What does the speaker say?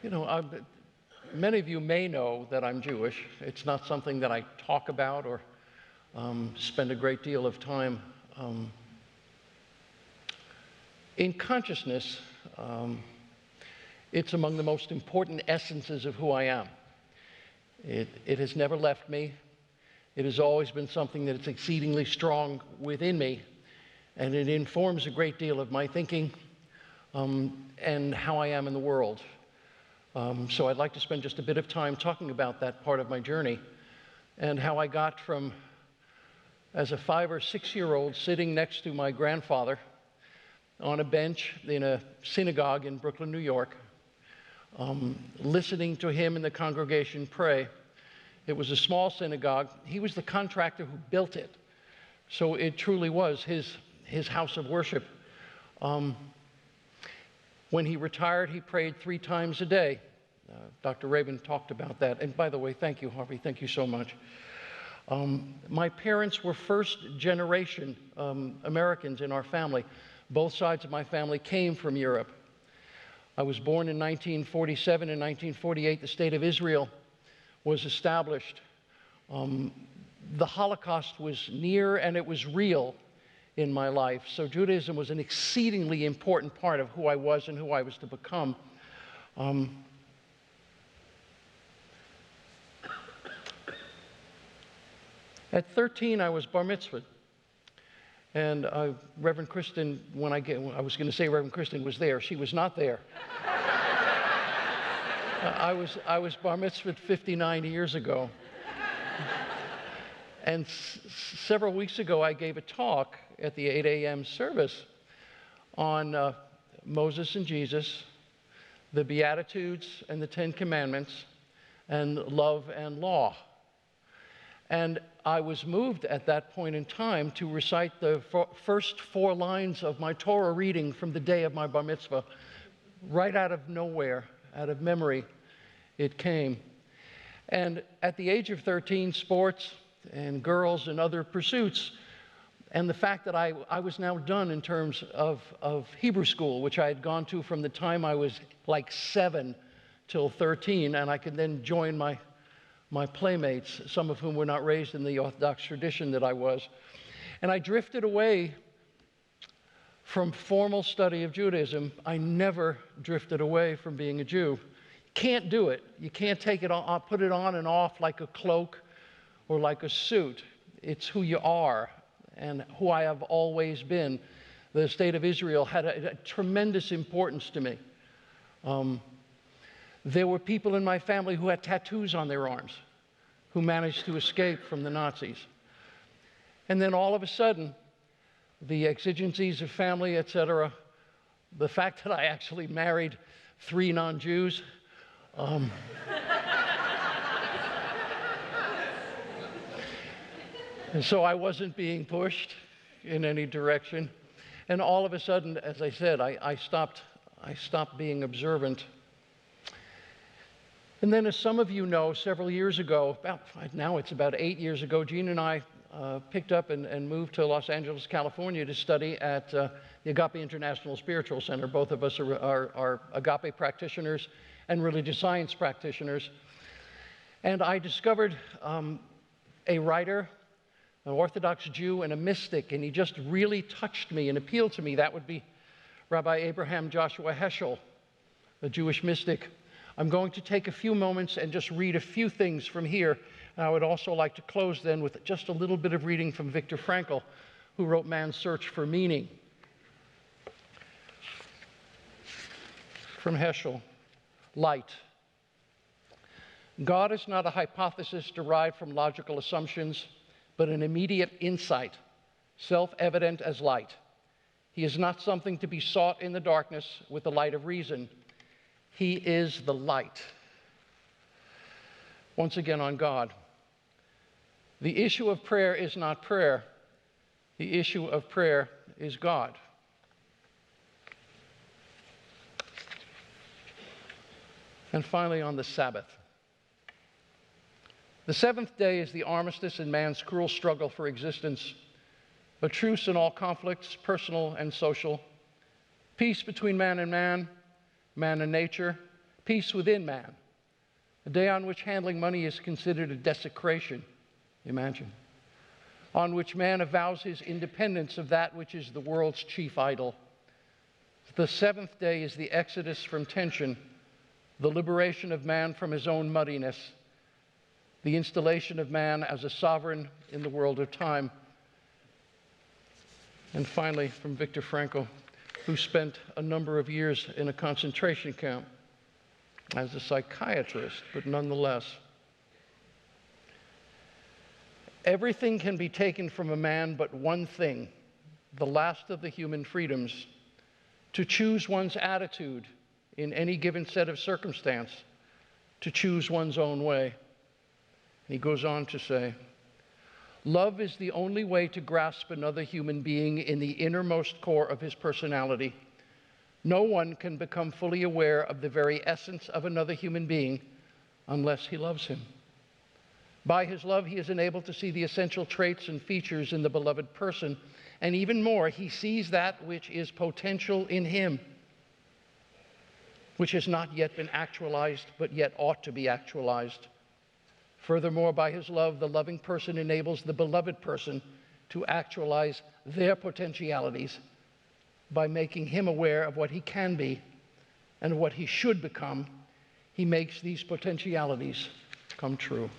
You know, many of you may know that I'm Jewish. It's not something that I talk about or spend a great deal of time in consciousness. It's among the most important essences of who I am. It has never left me. It has always been something that is exceedingly strong within me, and it informs a great deal of my thinking and how I am in the world. So I'd like to spend just a bit of time talking about that part of my journey and how I got from, as a 5 or 6 year old, sitting next to my grandfather on a bench in a synagogue in Brooklyn, New York, listening to him and the congregation pray. It was a small synagogue. He was the contractor who built it. So it truly was his house of worship. When he retired, he prayed 3 times a day. Dr. Rabin talked about that. And by the way, thank you, Harvey. Thank you so much. My parents were first-generation Americans in our family. Both sides of my family came from Europe. I was born in 1947. In 1948, the State of Israel was established. The Holocaust was near and it was real in my life. So Judaism was an exceedingly important part of who I was and who I was to become. At 13, I was bar mitzvahed. And Reverend Kristen, I was going to say Reverend Kristen was there. She was not there. I was bar mitzvahed 59 years ago. And several weeks ago, I gave a talk at the 8 a.m. service on Moses and Jesus, the Beatitudes and the 10 Commandments, and love and law. And I was moved at that point in time to recite the first 4 lines of my Torah reading from the day of my bar mitzvah. Right out of nowhere, out of memory, it came. And at the age of 13, sports and girls and other pursuits, and the fact that I was now done in terms of Hebrew school, which I had gone to from the time I was like 7 till 13, and I could then join my playmates, some of whom were not raised in the Orthodox tradition that I was. And I drifted away from formal study of Judaism. I never drifted away from being a Jew. Can't do it. You can't take it on, put it on and off like a cloak or like a suit. It's who you are and who I have always been. The State of Israel had a tremendous importance to me. There were people in my family who had tattoos on their arms, who managed to escape from the Nazis. And then all of a sudden, the exigencies of family, etc., the fact that I actually married 3 non-Jews, and so I wasn't being pushed in any direction. And all of a sudden, as I said, I stopped being observant. And then, as some of you know, several years ago, now it's about 8 years ago, Jean and I picked up and moved to Los Angeles, California to study at the Agape International Spiritual Center. Both of us are Agape practitioners and religious science practitioners. And I discovered a writer, an Orthodox Jew, and a mystic, and he just really touched me and appealed to me. That would be Rabbi Abraham Joshua Heschel, a Jewish mystic. I'm going to take a few moments and just read a few things from here. And I would also like to close then with just a little bit of reading from Viktor Frankl, who wrote Man's Search for Meaning. From Heschel, light. God is not a hypothesis derived from logical assumptions, but an immediate insight, self-evident as light. He is not something to be sought in the darkness with the light of reason. He is the light. Once again on God. The issue of prayer is not prayer. The issue of prayer is God. And finally, on the Sabbath. The 7th day is the armistice in man's cruel struggle for existence, a truce in all conflicts, personal and social, peace between man and man, man and nature, peace within man, a day on which handling money is considered a desecration, imagine, on which man avows his independence of that which is the world's chief idol. The seventh day is the exodus from tension, the liberation of man from his own muddiness, the installation of man as a sovereign in the world of time. And finally, from Viktor Frankl, who spent a number of years in a concentration camp as a psychiatrist, but nonetheless. Everything can be taken from a man but one thing, the last of the human freedoms, to choose one's attitude in any given set of circumstance, to choose one's own way. And he goes on to say, love is the only way to grasp another human being in the innermost core of his personality. No one can become fully aware of the very essence of another human being unless he loves him. By his love, he is enabled to see the essential traits and features in the beloved person, and even more, he sees that which is potential in him, which has not yet been actualized, but yet ought to be actualized. Furthermore, by his love, the loving person enables the beloved person to actualize their potentialities by making him aware of what he can be and what he should become. He makes these potentialities come true.